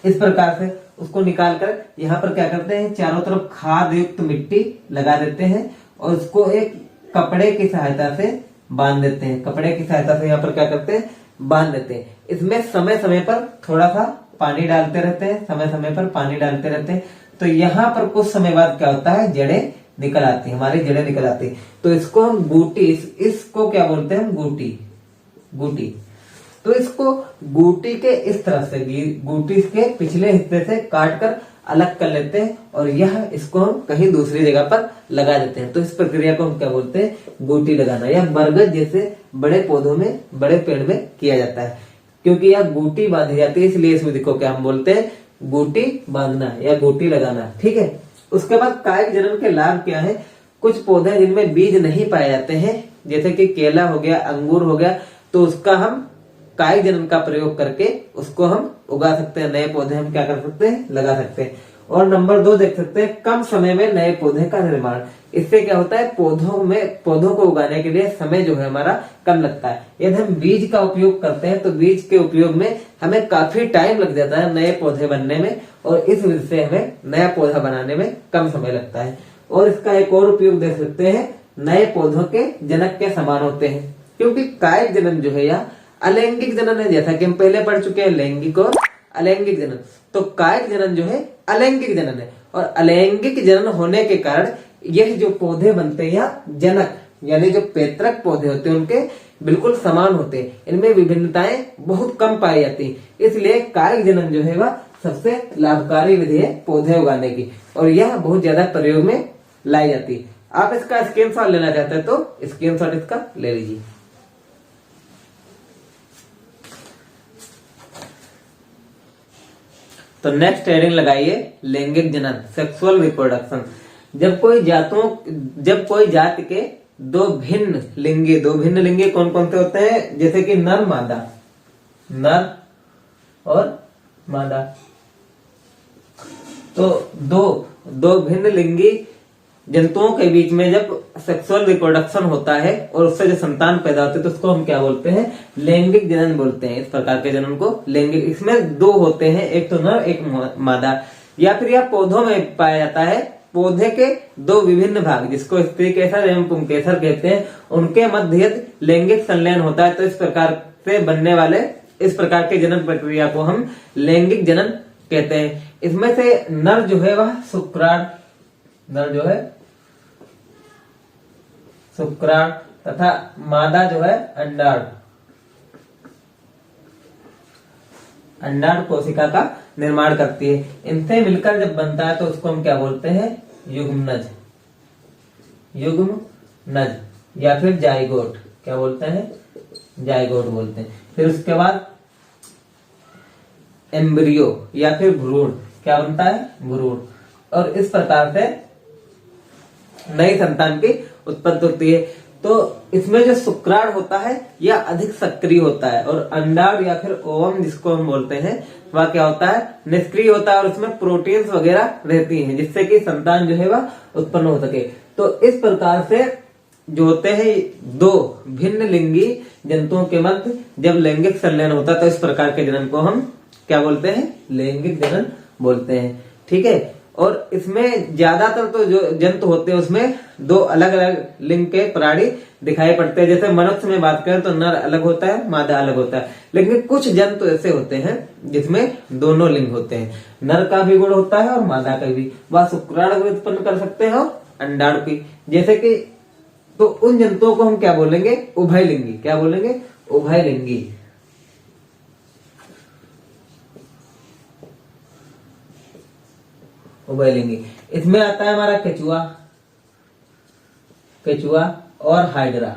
इस प्रकार से उसको निकालकर यहाँ पर क्या करते हैं, चारों तरफ खाद युक्त मिट्टी लगा देते हैं और उसको एक कपड़े की सहायता से बांध देते हैं। कपड़े की सहायता से यहाँ पर क्या करते हैं, बांध देते हैं। इसमें समय समय पर थोड़ा सा पानी डालते रहते हैं, समय समय पर पानी डालते रहते हैं। तो यहाँ पर कुछ समय बाद क्या होता है, जड़ें निकल आती है, हमारी जड़ें निकल आती है। तो इसको हम बूटी, इसको क्या बोलते हैं, हम गूटी। तो इसको गूटी के इस तरफ से, गूटी के पिछले हिस्से से काट कर अलग कर लेते हैं और यह इसको हम कहीं दूसरी जगह पर लगा देते हैं। तो इस प्रक्रिया को हम क्या बोलते हैं, गूटी लगाना। यह बरगद जैसे बड़े पौधों में, बड़े पेड़ में किया जाता है, क्योंकि यह गूटी बांधी जाती है, इसलिए इस विधि को क्या हम बोलते हैं, गूटी बांधना या गूटी लगाना। ठीक है, उसके बाद कायिक जनन के लाभ क्या है। कुछ पौधे जिनमें बीज नहीं पाए जाते हैं, जैसे कि केला हो गया, अंगूर हो गया, तो उसका हम कायिक जनन का प्रयोग करके उसको हम उगा सकते हैं। नए पौधे हम क्या कर सकते हैं, लगा सकते हैं। और नंबर 2 देख सकते हैं, कम समय में नए पौधे का निर्माण। इससे क्या होता है, पौधों को उगाने के लिए समय जो है हमारा कम लगता है। यदि हम बीज का उपयोग करते हैं तो बीज के उपयोग में हमें काफी टाइम लग जाता है नए पौधे बनने में, और इस वजह से हमें नया पौधा बनाने में कम समय लगता है। और इसका एक और उपयोग देख सकते हैं, नए पौधों के जनक के समान होते हैं, क्योंकि कायिक जनन जो है या अलैंगिक जनन है, जैसा कि हम पहले पढ़ चुके हैं, लैंगिक और अलैंगिक जनन। तो कायिक जनन जो है अलैंगिक जनन है, और अलैंगिक जनन होने के कारण यह जो पौधे बनते हैं या जनक यानी जो पैतृक पौधे होते हैं उनके बिल्कुल समान होते हैं। इनमें विभिन्नताएं बहुत कम पाई जाती हैं, इसलिए कायिक जनन जो है वह सबसे लाभकारी विधि है पौधे उगाने की, और यह बहुत ज्यादा प्रयोग में लाई जाती है। आप इसका स्क्रीनशॉट लेना चाहते हैं तो स्क्रीनशॉट इसका ले लीजिए। तो नेक्स्ट हेडिंग लगाइए, लैंगिक जनन, सेक्सुअल रिप्रोडक्शन। जब कोई जाति के दो भिन्न लिंगी कौन कौन से होते हैं, जैसे कि नर और मादा। तो दो भिन्न लिंगी जंतुओं के बीच में जब सेक्सुअल रिप्रोडक्शन होता है और उससे जो संतान पैदा होते हैं तो उसको हम क्या बोलते हैं, लैंगिक जनन बोलते हैं। इस प्रकार के जनन को लैंगिक, इसमें 2 होते हैं, एक तो नर एक मादा। या फिर यह पौधों में पाया जाता है, पौधे के 2 विभिन्न भाग जिसको स्त्री केसर एवं पुंकेसर कहते हैं, उनके मध्य लैंगिक संलयन होता है। तो इस प्रकार से बनने वाले इस प्रकार के जनन प्रक्रिया को हम लैंगिक जनन कहते हैं। इसमें से नर जो है वह शुक्राणु तथा मादा जो है अंडाणु कोशिका का निर्माण करती है। इनसे मिलकर जब बनता है तो उसको हम क्या बोलते हैं, युग्मनज या फिर जाइगोट। क्या बोलते हैं, जाइगोट बोलते हैं। फिर उसके बाद एम्ब्रियो या फिर भ्रूण, क्या बनता है, भ्रूण। और इस प्रकार से नई संतान की उत्पत्ति होती है। तो इसमें जो शुक्राणु होता है यह अधिक सक्रिय होता है और अंडाणु या फिर ओवम जिसको हम बोलते हैं वह क्या होता है, निष्क्रिय होता है और उसमें प्रोटीन्स वगैरह रहती हैं जिससे कि संतान जो है वह उत्पन्न हो सके। तो इस प्रकार से जो होते हैं दो भिन्न लिंगी जंतुओं के मध्य जब लैंगिक संलयन होता है तो इस प्रकार के जनन को हम क्या बोलते हैं, लैंगिक जनन बोलते हैं। ठीक है। और इसमें ज्यादातर तो जो जंतु होते हैं उसमें दो अलग अलग लिंग के प्राणी दिखाई पड़ते हैं। जैसे मनुष्य में बात करें तो नर अलग होता है, मादा अलग होता है, लेकिन कुछ जंतु ऐसे होते हैं जिसमें दोनों लिंग होते हैं, नर का भी गुण होता है और मादा का भी। वह शुक्राणु भी उत्पन्न कर सकते हैं और अंडाणु की, जैसे कि तो उन जंतुओं को हम क्या बोलेंगे, उभयलिंगी। क्या बोलेंगे, उभयलिंगी। उभयलिंगी। इसमें आता है हमारा केचुआ, केचुआ और हाइड्रा।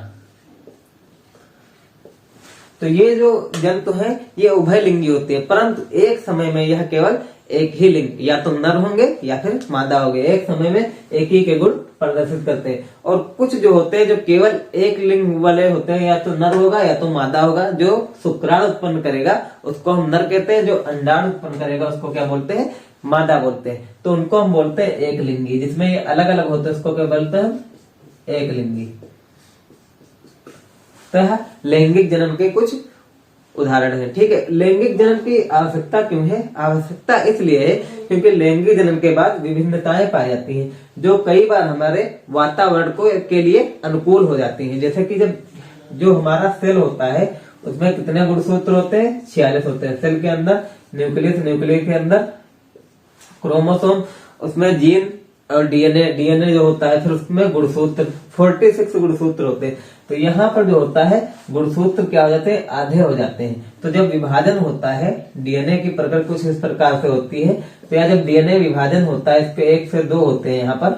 तो ये जो जंतु हैं ये उभयलिंगी होते हैं, परंतु एक समय में यह केवल एक ही लिंग, या तो नर होंगे या फिर मादा होंगे, एक समय में एक ही के गुण प्रदर्शित करते हैं। और कुछ जो होते हैं जो केवल एक लिंग वाले होते हैं, या तो नर होगा या तो मादा होगा। जो शुक्राणु उत्पन्न करेगा उसको हम नर कहते हैं, जो अंडाणु उत्पन्न करेगा उसको क्या बोलते हैं, मादा बोलते हैं। तो उनको हम बोलते हैं एक लिंगी। जिसमें ये अलग अलग होते हैं उसको क्या बोलते हैं, एक लिंगी। तो यह लैंगिक जनन के कुछ उदाहरण है। ठीक है। लैंगिक जनन की आवश्यकता क्यों है? आवश्यकता इसलिए है क्योंकि लैंगिक जनन के बाद विभिन्नताएं पाई जाती हैं जो कई बार हमारे वातावरण को के लिए अनुकूल हो जाती हैं। जैसे कि जब जो हमारा सेल होता है उसमें कितने गुणसूत्र होते हैं, 46 होते हैं। सेल के अंदर न्यूक्लियस, न्यूक्लियस के अंदर क्रोमोसोम, उसमें जीन और डीएनए, डीएनए जो होता है, फिर उसमें गुणसूत्र 46 गुणसूत्र होते हैं। तो यहाँ पर जो होता है गुणसूत्र क्या हो जाते हैं, आधे हो जाते हैं। तो जब विभाजन होता है डीएनए की प्रकृति कुछ इस प्रकार से होती है। तो यहाँ जब डीएनए विभाजन होता है, इस पे 1 से 2 होते हैं यहाँ पर,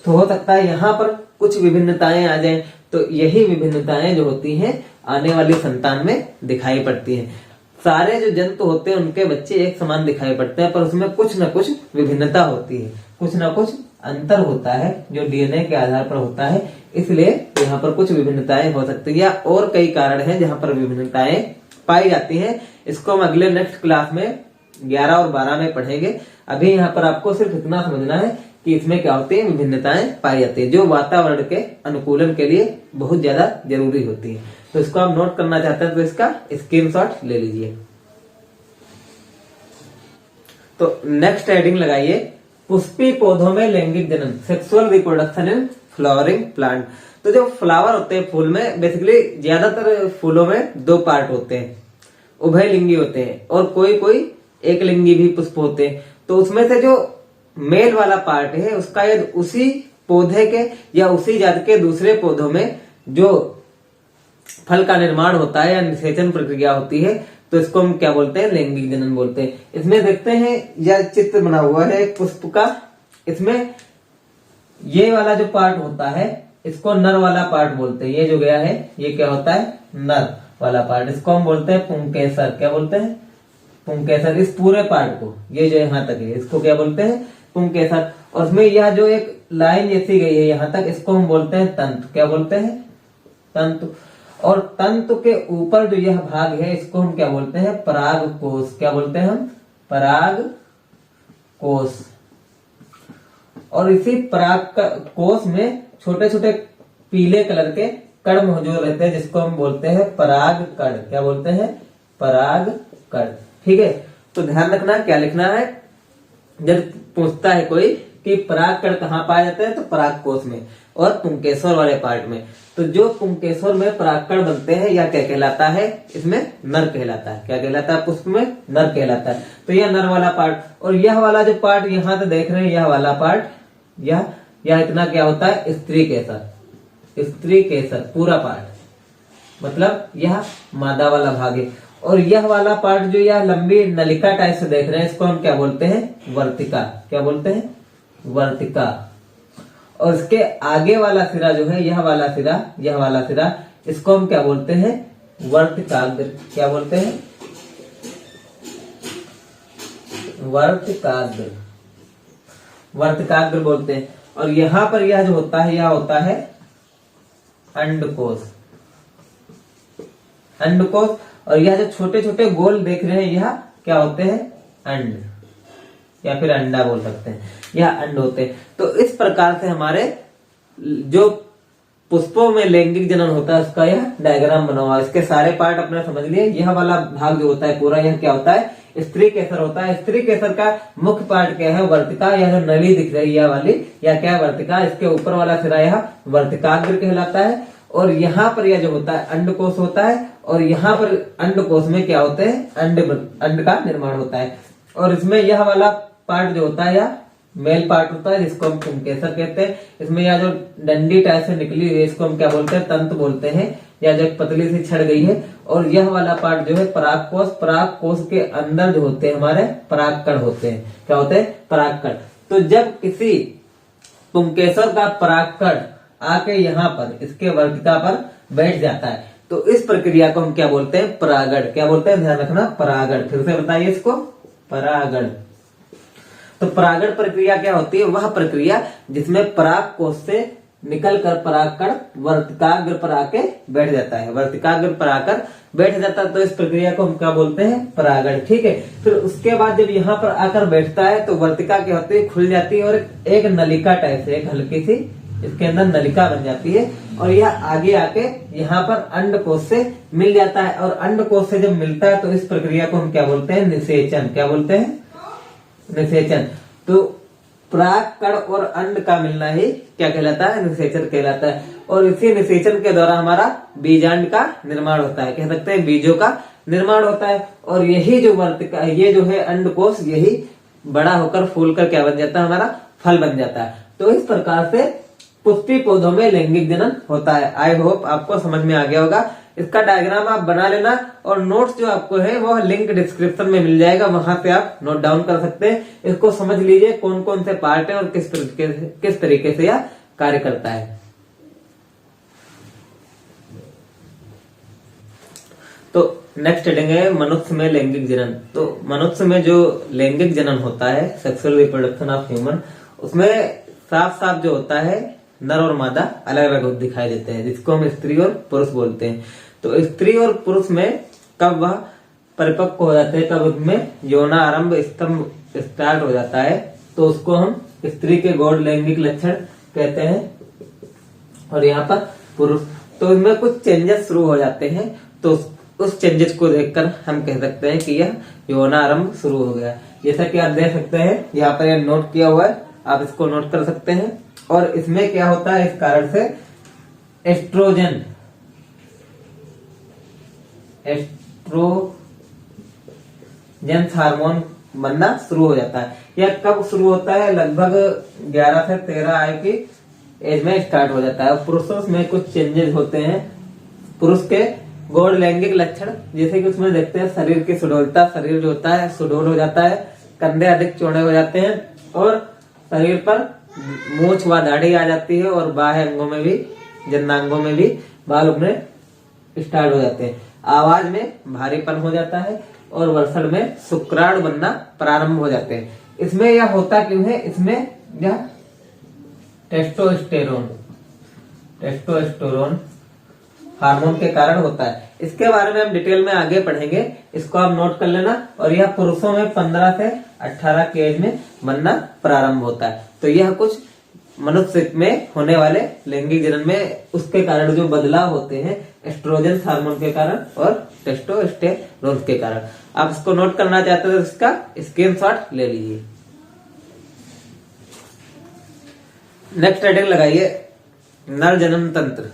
तो हो सकता है यहाँ पर कुछ विभिन्नताएं आ जाएं। तो यही विभिन्नताएं जो होती हैं आने वाली संतान में दिखाई पड़ती हैं। सारे जो जंतु होते हैं उनके बच्चे एक समान दिखाई पड़ते हैं, पर उसमें कुछ न कुछ विभिन्नता होती है, कुछ न कुछ अंतर होता है जो डीएनए के आधार पर होता है। इसलिए यहाँ पर कुछ विभिन्नताएं हो सकती है, या और कई कारण हैं जहाँ पर विभिन्नताएं पाई जाती हैं। इसको हम अगले नेक्स्ट क्लास में 11 और 12 में पढ़ेंगे। अभी यहाँ पर आपको सिर्फ इतना समझना है कि इसमें क्या होती है, विभिन्नताएं पाई जाती है जो वातावरण के अनुकूलन के लिए बहुत ज्यादा जरूरी होती है। तो इसको आप नोट करना चाहते हैं तो इसका स्क्रीनशॉट ले लीजिए। तो नेक्स्ट हेडिंग लगाइए, पुष्पी पौधों में लैंगिक जनन, sexual reproduction in flowering plant. तो जो फ्लावर होते हैं फूल में, बेसिकली ज्यादातर फूलों में 2 पार्ट होते हैं, उभयलिंगी होते हैं, और कोई कोई एक लिंगी भी पुष्प होते हैं। तो उसमें से जो मेल वाला पार्ट है उसका यदि उसी पौधे के या उसी जाति के दूसरे पौधों में जो फल का निर्माण होता है या निषेचन प्रक्रिया होती है तो इसको हम क्या बोलते हैं, लैंगिक जनन बोलते हैं। इसमें देखते हैं यह चित्र बना हुआ है एक पुष्प का। इसमें ये वाला जो पार्ट होता है इसको नर वाला पार्ट बोलते हैं। ये जो गया है ये क्या होता है, नर वाला पार्ट। इसको हम बोलते हैं पुंकेसर। क्या बोलते हैं, पुंकेसर। इस पूरे पार्ट को, ये जो यहाँ तक है, इसको क्या बोलते हैं, पुंकेसर। और उसमें यह जो एक लाइन जैसी गई है यहाँ तक, इसको हम बोलते हैं तंतु। क्या बोलते हैं, तंतु। और तंतु के ऊपर जो यह भाग है इसको हम क्या बोलते हैं, परागकोश। क्या बोलते हैं हम, परागकोश। और इसी परागकोश में छोटे छोटे पीले कलर के कण मौजूद रहते हैं जिसको हम बोलते हैं परागकण। क्या बोलते हैं, परागकण। ठीक है। तो ध्यान रखना क्या लिखना है, जब पूछता है कोई कि परागकण कहाँ पाए जाते हैं तो परागकोश में और पुंकेसर वाले पार्ट में। तो जो पुंकेसर में परागकण बनते हैं यह क्या कहलाता है, इसमें नर कहलाता है। क्या कहलाता है, पुष्प में नर कहलाता है। तो यह नर वाला पार्ट। और यह वाला जो पार्ट यहाँ तो देख रहे हैं, यह वाला पार्ट, यह इतना क्या होता है, स्त्री केसर। स्त्री केसर पूरा पार्ट, मतलब यह मादा वाला भाग है। और यह वाला पार्ट जो यह लंबी नलिका टाइप से देख रहे हैं इसको हम क्या बोलते हैं, वर्तिका। क्या बोलते हैं, वर्तिका। और इसके आगे वाला सिरा जो है, यह वाला सिरा, इसको हम क्या बोलते हैं, वर्तिकाग्र। क्या बोलते हैं, वर्तिकाग्र। वर्तिकाग्र बोलते हैं। और यहाँ पर यह जो होता है यह होता है अंडकोश। अंडकोश, और यह जो छोटे छोटे गोल देख रहे हैं यह क्या होते हैं? अंड, या फिर अंडा बोल सकते हैं, यह अंड होते हैं। तो इस प्रकार से हमारे जो पुष्पों में लैंगिक जनन होता है उसका यह डायग्राम बना हुआ है। इसके सारे पार्ट अपने समझ लिए। यह वाला भाग जो होता है पूरा, यह क्या होता है? स्त्री केसर होता है। स्त्री केसर का मुख्य पार्ट क्या है? वर्तिका, यह जो नली दिख रही है वाली, यह क्या है? वर्तिका। इसके ऊपर वाला सिरा यह वर्तिकाग्र कहलाता है। और यहाँ पर यह जो होता है अंडकोश होता है, और यहाँ पर अंडकोश में क्या होते हैं? अंड का निर्माण होता है। और इसमें यह वाला पार्ट जो होता है यह मेल पार्ट होता है, जिसको हम पुंकेसर कहते हैं। इसमें यह जो डंडी टाइप से निकली हुई है इसको हम क्या बोलते हैं? तंतु बोलते हैं, या जो पतली सी छड़ गई है। और यह वाला पार्ट जो है परागकोश। परागकोश के अंदर जो होते हैं हमारे परागकण होते हैं। क्या होते हैं? परागकण। तो जब किसी पुंकेसर का परागकण आके यहाँ पर इसके वर्तिका पर बैठ जाता है तो इस प्रक्रिया को हम क्या बोलते हैं? परागण। क्या बोलते हैं? ध्यान रखना, परागण। फिर से बताइए इसको, परागण। तो परागण प्रक्रिया क्या होती है? वह प्रक्रिया जिसमें परागकोश से निकलकर परागकण वर्तिकाग्र पर आके बैठ जाता है। वर्तिकाग्र पर आकर बैठ जाता है तो इस प्रक्रिया को हम क्या बोलते हैं? परागण। ठीक है। फिर उसके बाद जब यहाँ पर आकर बैठता है तो वर्तिका क्या होती है? खुल जाती है और एक नलिका टाइप से, एक हल्की सी इसके अंदर नलिका बन जाती है। और यह आगे आके यहाँ पर अंडकोश से मिल जाता है। और अंडकोश से जब मिलता है तो इस प्रक्रिया को हम क्या बोलते हैं? निषेचन। क्या बोलते हैं? निषेचन। तो परागकण और अंड का मिलना ही क्या कहलाता है? निषेचन कहलाता है। और इसी निषेचन के द्वारा हमारा बीजांड का निर्माण होता है। कह सकते हैं बीजों का निर्माण होता है। और यही जो वर्तिका, ये जो है अंडकोश, यही बड़ा होकर फूल कर क्या बन जाता है? हमारा फल बन जाता है। तो इस प्रकार से पुष्पी पौधों में लैंगिक जनन होता है। आई होप आपको समझ में आ गया होगा। इसका डायग्राम आप बना लेना, और नोट्स जो आपको है वो लिंक डिस्क्रिप्शन में मिल जाएगा, वहां पे आप नोट डाउन कर सकते हैं। इसको समझ लीजिए कौन कौन से पार्ट है और किस तरीके से यह कार्य करता है। तो नेक्स्ट हेडिंग है मनुष्य में लैंगिक जनन। तो मनुष्य में जो लैंगिक जनन होता है, सेक्सुअल रिप्रोडक्शन ऑफ ह्यूमन, उसमें साफ साफ जो होता है नर और मादा अलग अलग दिखाई देते हैं, जिसको हम स्त्री और पुरुष बोलते हैं। तो स्त्री और पुरुष में कब वह परिपक्व हो जाते हैं, कब उसमें यौना आरंभ स्तंभ स्टार्ट हो जाता है, तो उसको हम स्त्री के गौण लैंगिक लक्षण कहते हैं। और यहाँ पर पुरुष, तो इनमें कुछ चेंजेस शुरू हो जाते हैं। तो उस चेंजेस को देखकर हम कह सकते हैं कि यह यौना आरंभ शुरू हो गया। जैसा कि आप देख सकते हैं यहाँ पर यह नोट किया हुआ है, आप इसको नोट कर सकते हैं। और इसमें क्या होता है? इस कारण से एस्ट्रोजन हार्मोन बनना शुरू हो जाता है। यह कब शुरू होता है? लगभग 11 से 13 आयु की एज में स्टार्ट हो जाता है। और पुरुषों में कुछ चेंजेस होते हैं। पुरुष के गौण लैंगिक लक्षण, जैसे कि उसमें देखते हैं शरीर की सुडौलता, शरीर जो होता है सुडौल हो जाता है, कंधे अधिक चौड़े हो जाते हैं, और शरीर पर मूछ व दाढ़ी आ जाती है, और बाह्य अंगों में भी, जन्नांगों में भी बाल उगने स्टार्ट हो जाते हैं। आवाज में भारीपन हो जाता है, और वर्षण में शुक्राणु बनना प्रारंभ हो जाते हैं। इसमें यह होता क्यों है? इसमें यह टेस्टोस्टेरोन हार्मोन के कारण होता है। इसके बारे में हम डिटेल में आगे पढ़ेंगे, इसको आप नोट कर लेना। और यह पुरुषों में 15 से 18 की एज में बनना प्रारंभ होता है। तो यह कुछ मनुष्य में होने वाले लैंगिक जनन में उसके कारण जो बदलाव होते हैं, एस्ट्रोजन हार्मोन के कारण और टेस्टोस्टेरोन के कारण। आप इसको नोट करना चाहते हो तो इसका स्क्रीनशॉट ले लीजिए। नेक्स्ट हेडिंग लगाइए नर जनन तंत्र,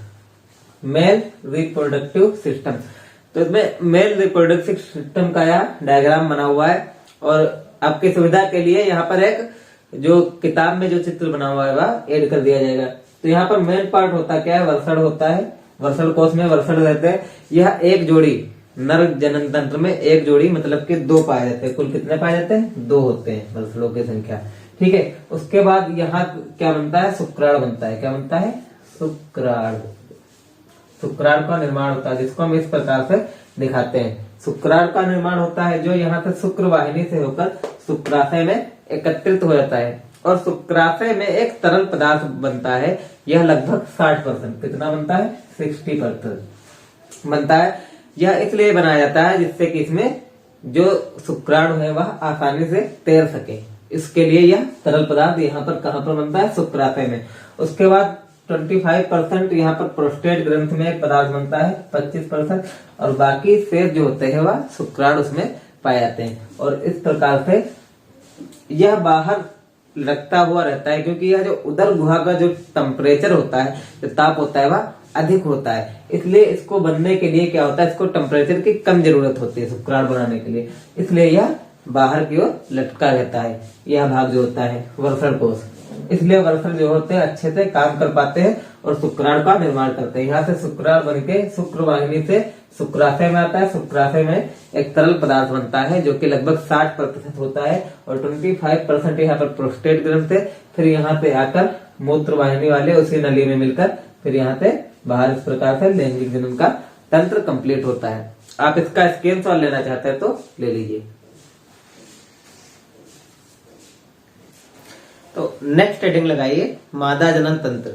मेल रिप्रोडक्टिव सिस्टम। तो इसमें मेल रिप्रोडक्टिव सिस्टम का यह डायग्राम बना हुआ है। और आपकी सुविधा के लिए यहाँ पर एक जो किताब में जो चित्र बना हुआ है वह ऐड कर दिया जाएगा। तो यहाँ पर मेन पार्ट होता क्या है? वर्षण होता है। वर्षण कोश में वर्षण रहते हैं। यह एक जोड़ी नर जनन तंत्र में एक जोड़ी मतलब कि 2 पाए जाते हैं। कुल कितने पाए जाते हैं? 2 होते हैं वर्षणों की संख्या। ठीक है। उसके बाद यहाँ क्या बनता है? शुक्राणु बनता है। क्या बनता है? शुक्राणु का निर्माण होता है, जिसको हम इस प्रकार से दिखाते हैं। शुक्राणु का निर्माण होता है जो यहाँ से शुक्र वाहिनी से होकर शुक्राशय में एकत्रित हो जाता है। और शुक्राशय में एक तरल पदार्थ बनता है, यह लगभग 60%, कितना बनता है 60% बनता है। यह इसलिए बनाया जाता है जिससे कि इसमें जो शुक्राणु है वह आसानी से तैर सके, इसके लिए यह तरल पदार्थ यहाँ पर कहाँ पर बनता है, शुक्राशय में। उसके बाद 25% यहाँ पर प्रोस्टेट ग्रंथ में एक पदार्थ बनता है 25%, और बाकी शेष जो होते हैं वह शुक्राणु उसमें पाए जाते हैं। और इस प्रकार से यह बाहर लगता हुआ रहता है, क्योंकि यह जो उदर गुहा का जो टेम्परेचर होता है, जो ताप होता है वह अधिक होता है, इसलिए इसको बनने के लिए क्या होता है, इसको टेम्परेचर की कम जरूरत होती है शुक्राणु बनाने के लिए, इसलिए यह बाहर की ओर लटका रहता है। यह भाग जो होता है वृषण कोश, इसलिए वृषण जो होते हैं अच्छे से काम कर पाते हैं और शुक्राणु का निर्माण करते हैं। यहाँ से शुक्राणु बन के शुक्रवाहिनी से शुक्राशय में आता है। शुक्राशय में एक तरल पदार्थ बनता है जो कि लगभग 60% होता है, और 25% यहाँ पर प्रोस्टेट ग्रंथ है। फिर यहाँ पे आकर मूत्र वाहिनी वाले उसी नली में मिलकर फिर यहाँ से बाहर इस प्रकार से लैंगिक जनन का तंत्र कंप्लीट होता है। आप इसका स्क्रीनशॉट लेना चाहते हैं तो ले लीजिए। तो नेक्स्ट हेडिंग लगाइए, मादा जनन तंत्र,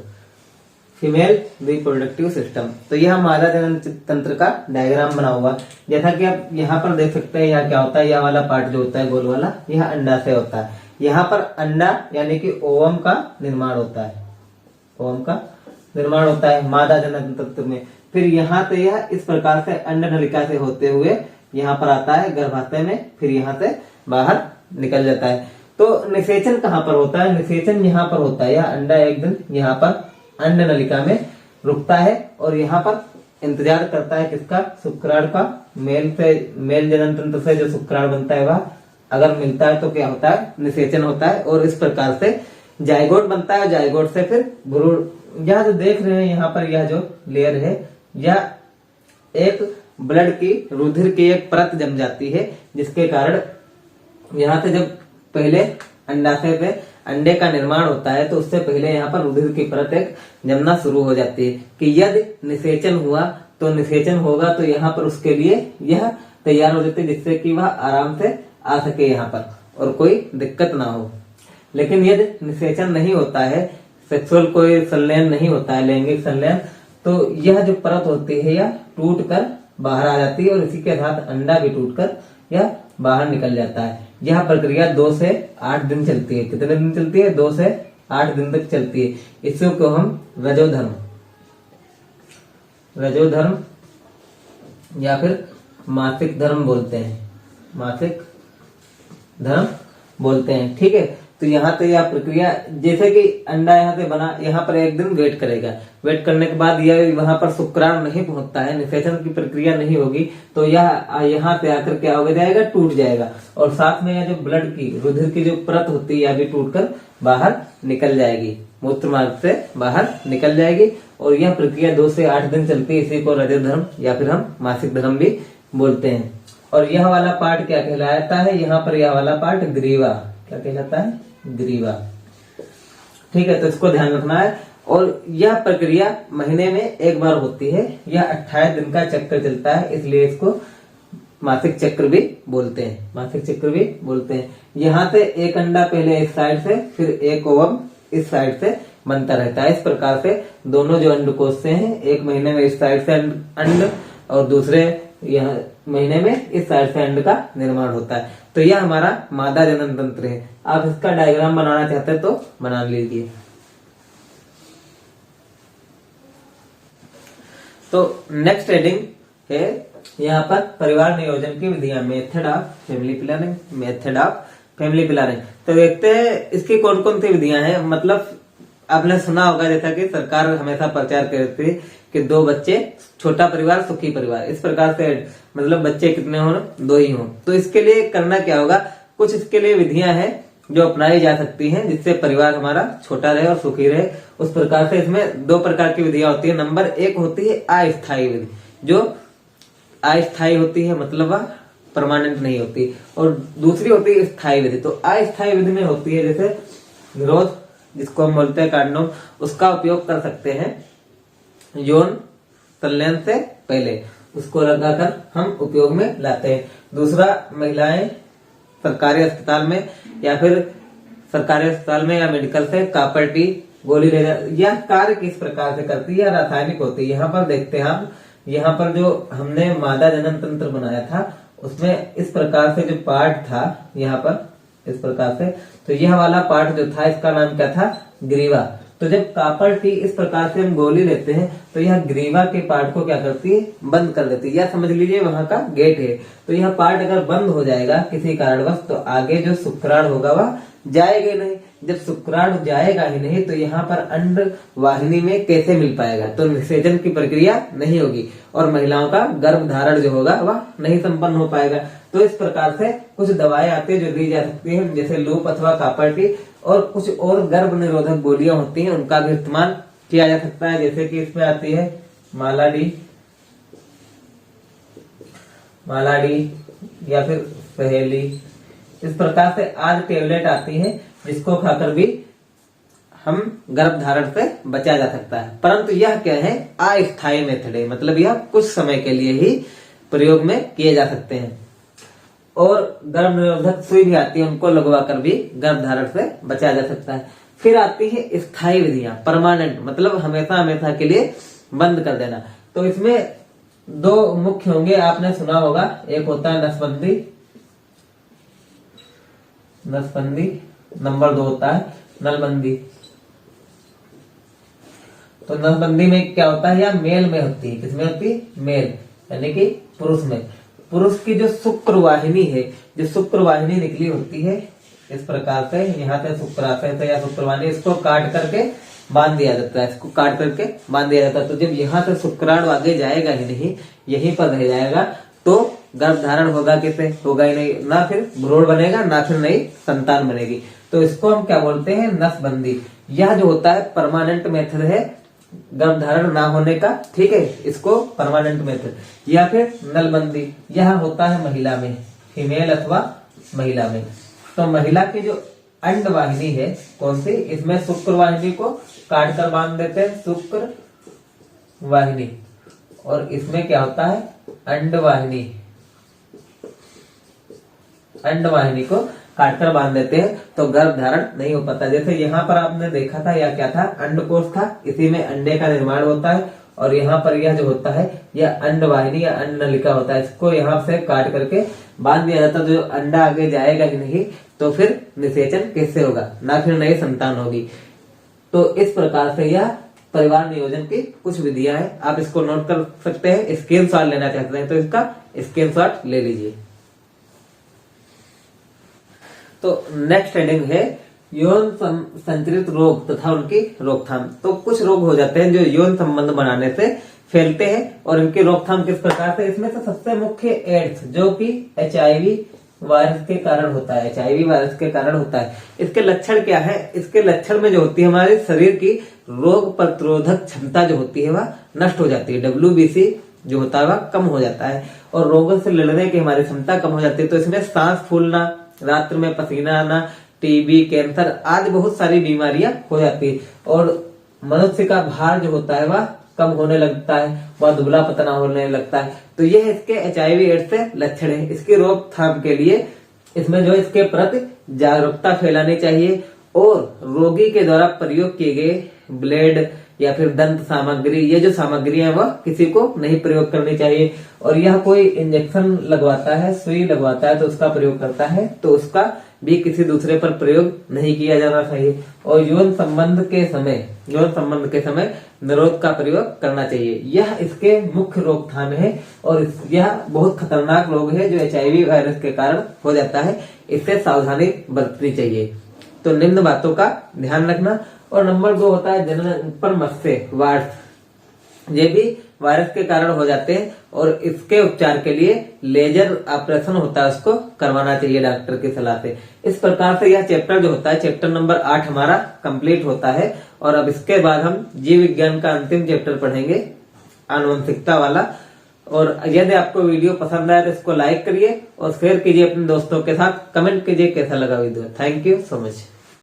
फीमेल रिप्रोडक्टिव सिस्टम। तो यह मादा जनन तंत्र का डायग्राम बना हुआ, जैसा कि आप यहाँ पर देख सकते हैं। यहाँ क्या होता है, यह वाला पार्ट जो होता है गोल वाला, यह अंडाशय होता है। यहाँ पर अंडा यानी कि ओवम का निर्माण होता है, ओवम का निर्माण होता है मादा जनन तंत्र में। फिर यहाँ से यह इस प्रकार से अंड नलिका से होते हुए यहाँ पर आता है गर्भाशय में, फिर यहाँ से बाहर निकल जाता है। तो निषेचन कहाँ पर होता है, निषेचन यहाँ पर होता है। यह अंडा एक दिन यहाँ पर अंड नलिका में रुकता है और यहाँ पर इंतजार करता है किसका, शुक्राणु का। मेल जनन तंत्र से जो शुक्राणु बनता है वह अगर मिलता है तो क्या होता है, निषेचन होता है, और इस प्रकार से जाइगोट बनता है। जाइगोट से फिर भ्रूण, यह जो देख रहे हैं यहाँ पर यह जो लेयर है, यह एक ब्लड की, रुधिर की एक परत जम जाती है, जिसके कारण यहाँ से जब पहले अंडाशय पे अंडे का निर्माण होता है तो उससे पहले यहाँ पर रुधिर की परत एक जमना शुरू हो जाती है कि यदि निषेचन हुआ तो निषेचन होगा तो यहाँ पर उसके लिए यह तैयार हो जाती है, जिससे कि वह आराम से आ सके यहाँ पर और कोई दिक्कत ना हो। लेकिन यदि निषेचन नहीं होता है, सेक्सुअल कोई संलयन नहीं होता है, लैंगिक संलयन, तो यह जो परत होती है यह टूट कर बाहर आ जाती है और इसी के साथ अंडा भी टूटकर यह बाहर निकल जाता है। यह प्रक्रिया 2 से 8 दिन चलती है। कितने दिन चलती है, 2 से 8 दिन तक चलती है। इसी को हम रजोधर्म या फिर मासिक धर्म बोलते हैं, मासिक धर्म बोलते हैं। ठीक है, तो यहाँ पे यह प्रक्रिया, जैसे कि अंडा यहाँ पे बना, यहाँ पर एक दिन वेट करेगा। वेट करने के बाद यह वहां पर शुक्राणु नहीं पहुंचता है, निषेचन की प्रक्रिया नहीं होगी, तो यह यहाँ पे आकर क्या हो जाएगा, टूट जाएगा। और साथ में यह जो ब्लड की, रुधिर की जो परत होती है यह भी टूटकर बाहर निकल जाएगी, मूत्र मार्ग से बाहर निकल जाएगी। और यह प्रक्रिया 2 से 8 दिन चलती है। इसी को रजोधर्म या फिर हम मासिक धर्म भी बोलते हैं। और यह वाला पार्ट क्या कहलाता है, यहाँ पर यह वाला पार्ट ग्रीवा, क्या कहलाता है, ग्रीवा। ठीक है, तो इसको ध्यान रखना है। और यह प्रक्रिया महीने में एक बार होती है। यह 28 दिन का चक्र चलता है, इसलिए इसको मासिक चक्र भी बोलते हैं, मासिक चक्र भी बोलते हैं। यहाँ से एक अंडा पहले इस साइड से, फिर एक ओवम इस साइड से बनता रहता है। इस प्रकार से दोनों जो अंडकोश से हैं, एक महीने में इस साइड से अंड और दूसरे यह महीने में इस साइड से अंड का निर्माण होता है। तो यह हमारा मादा जनन तंत्र है। आप इसका डायग्राम बनाना चाहते हैं तो बना लीजिए। तो नेक्स्ट हेडिंग है यहाँ पर परिवार नियोजन की विधियां, method of family planning, method of family planning. तो देखते हैं इसकी कौन कौन सी विधियां हैं। मतलब आपने सुना होगा, जैसा कि सरकार हमेशा प्रचार करती है कि 2 बच्चे छोटा परिवार सुखी परिवार, इस प्रकार से मतलब बच्चे कितने हो, 2 ही हो। तो इसके लिए करना क्या होगा, कुछ इसके लिए विधियां हैं जो अपनाई जा सकती हैं जिससे परिवार हमारा छोटा रहे और सुखी रहे। उस प्रकार से इसमें 2 प्रकार की विधियां होती है। नंबर 1 होती है अस्थायी विधि, जो अस्थायी होती है, मतलब वह परमानेंट नहीं होती, और दूसरी होती है स्थायी विधि। तो अस्थायी विधि में होती है जैसे निरोध, जिसको हम बोलते हैं कांडोम, उसका उपयोग कर सकते हैं यौन संलयन से पहले, उसको लगाकर हम उपयोग में लाते हैं। दूसरा, महिलाएं सरकारी अस्पताल में या फिर सरकारी अस्पताल में या मेडिकल से कॉपर टी गोली ले यह कार्य किस प्रकार से करती है या रासायनिक होती है। यहाँ पर देखते हैं हम, यहाँ पर जो हमने मादा जनन तंत्र बनाया था उसमें इस प्रकार से जो पार्ट था यहाँ पर इस प्रकार से, तो यह वाला पार्ट जो था इसका नाम क्या था, ग्रीवा। तो जब कॉपर टी इस प्रकार से हम गोली लेते हैं तो यह ग्रीवा के पार्ट को क्या करती है, बंद कर देती है। या समझ लीजिए वहां का गेट है, तो यह पार्ट अगर बंद हो जाएगा किसी कारणवश तो आगे जो शुक्राणु होगा वह जाएगा नहीं। जब शुक्राणु जाएगा ही नहीं तो यहाँ पर अंड वाहिनी में कैसे मिल पाएगा, तो निषेचन की प्रक्रिया नहीं होगी और महिलाओं का गर्भ धारण जो होगा वह नहीं संपन्न हो पाएगा। तो इस प्रकार से कुछ दवाएं आती है जो दी जा सकती है, जैसे लूप अथवा कॉपर टी, और कुछ और गर्भ निरोधक गोलियां होती हैं उनका भी इस्तेमाल किया जा सकता है, जैसे कि इसमें आती है मालाडी या फिर सहेली। इस प्रकार से आज टेबलेट आती है जिसको खाकर भी हम गर्भ धारण से बचा जा सकता है। परंतु यह क्या है, अस्थायी मेथड है, मतलब यह कुछ समय के लिए ही प्रयोग में किए जा सकते हैं। और गर्भ निरोधक सुई भी आती है, उनको लगवा कर भी गर्भ धारण से बचा जा सकता है। फिर आती है स्थायी विधियां, परमानेंट, मतलब हमेशा हमेशा के लिए बंद कर देना। तो इसमें दो मुख्य होंगे, आपने सुना होगा, एक होता है नसबंदी, नंबर 2 होता है नलबंदी। तो नसबंदी में क्या होता है, या मेल में होती है, किसमें होती है, मेल यानी कि पुरुष में। पुरुष की जो शुक्रवाहिनी है, जो शुक्रवाहिनी निकली होती है इस प्रकार से, यहाँ से शुक्राशय से या शुक्रवाहिनी, इसको काट करके बांध दिया जाता है, इसको काट करके बांध दिया जाता है। तो जब यहाँ से शुक्राणु आगे जाएगा ही नहीं, यहीं पर रह जाएगा, तो गर्भ धारण होगा कैसे, होगा ही नहीं, ना फिर भ्रूण बनेगा ना फिर नई संतान बनेगी। तो इसको हम क्या बोलते हैं, नसबंदी। यह जो होता है परमानेंट मेथड है गर्भ धारण ना होने का, ठीक है, इसको परमानेंट मेथड। या फिर नलबंदी, यह होता है महिला में, फीमेल अथवा महिला में। तो महिला की जो अंड वाहिनी है कौन सी, इसमें शुक्र वाहिनी को काट कर बांध देते हैं, शुक्र वाहिनी, और इसमें क्या होता है, अंड वाहिनी को काटकर बांध देते हैं, तो गर्भ धारण नहीं हो पाता। जैसे यहाँ पर आपने देखा था, या क्या था, अंडकोश था, इसी में अंडे का निर्माण होता है, और यहाँ पर यह जो होता है यह अंड वाहिनी या अंड नलिका होता है, इसको यहाँ से काट करके बांध दिया जाता है। तो जो अंडा आगे जाएगा ही नहीं, तो फिर निषेचन कैसे होगा, ना फिर नई संतान होगी। तो इस प्रकार से यह परिवार नियोजन की कुछ विधियां हैं, आप इसको नोट कर सकते हैं। स्क्रीनशॉट लेना चाहते हैं तो इसका स्क्रीनशॉट ले लीजिए। तो नेक्स्ट हेडिंग है यौन संचरित रोग तथा उनकी रोकथाम। तो कुछ रोग हो जाते हैं जो यौन संबंध बनाने से फैलते हैं, और इनकी रोकथाम किस प्रकार से। इसमें से सबसे मुख्य एड्स, जो कि HIV वायरस के कारण होता है, HIV वायरस के कारण होता है। इसके लक्षण क्या है, इसके लक्षण में जो होती है हमारे शरीर की रोग प्रतिरोधक क्षमता जो होती है वह नष्ट हो जाती है, WBC जो होता है वह कम हो जाता है, और रोगों से लड़ने की हमारी क्षमता कम हो जाती है। तो इसमें सांस फूलना, रात्र में पसीना आना, TB, कैंसर आदि बहुत सारी बीमारियां हो जाती है, और मनुष्य का भार जो होता है वह कम होने लगता है, वह दुबला पतला होने लगता है। तो यह इसके HIV एड्स से लक्षण है। इसकी रोकथाम के लिए इसमें जो इसके प्रति जागरूकता फैलानी चाहिए, और रोगी के द्वारा प्रयोग किए गए ब्लेड या फिर दंत सामग्री, ये जो सामग्री है वह किसी को नहीं प्रयोग करनी चाहिए। और यह कोई इंजेक्शन लगवाता है, सुई लगवाता है तो उसका प्रयोग करता है, तो उसका भी किसी दूसरे पर प्रयोग नहीं किया जाना चाहिए। और यौन संबंध के समय निरोध का प्रयोग करना चाहिए। यह इसके मुख्य रोकथाम है, और यह बहुत खतरनाक रोग है जो HIV वायरस के कारण हो जाता है, इससे सावधानी बरतनी चाहिए। तो निम्न बातों का ध्यान रखना। और नंबर 2 होता है जनन पर मत्स्य वार्स, ये भी वायरस के कारण हो जाते हैं, और इसके उपचार के लिए लेजर ऑपरेशन होता है, उसको करवाना चाहिए डॉक्टर की सलाह से। इस प्रकार से यह चैप्टर जो होता है, चैप्टर नंबर 8 हमारा कंप्लीट होता है। और अब इसके बाद हम जीव विज्ञान का अंतिम चैप्टर पढ़ेंगे, आनुवंशिकता वाला। और यदि आपको वीडियो पसंद आए तो इसको लाइक करिए और शेयर कीजिए अपने दोस्तों के साथ, कमेंट कीजिए कैसा लगा video. Thank you so much.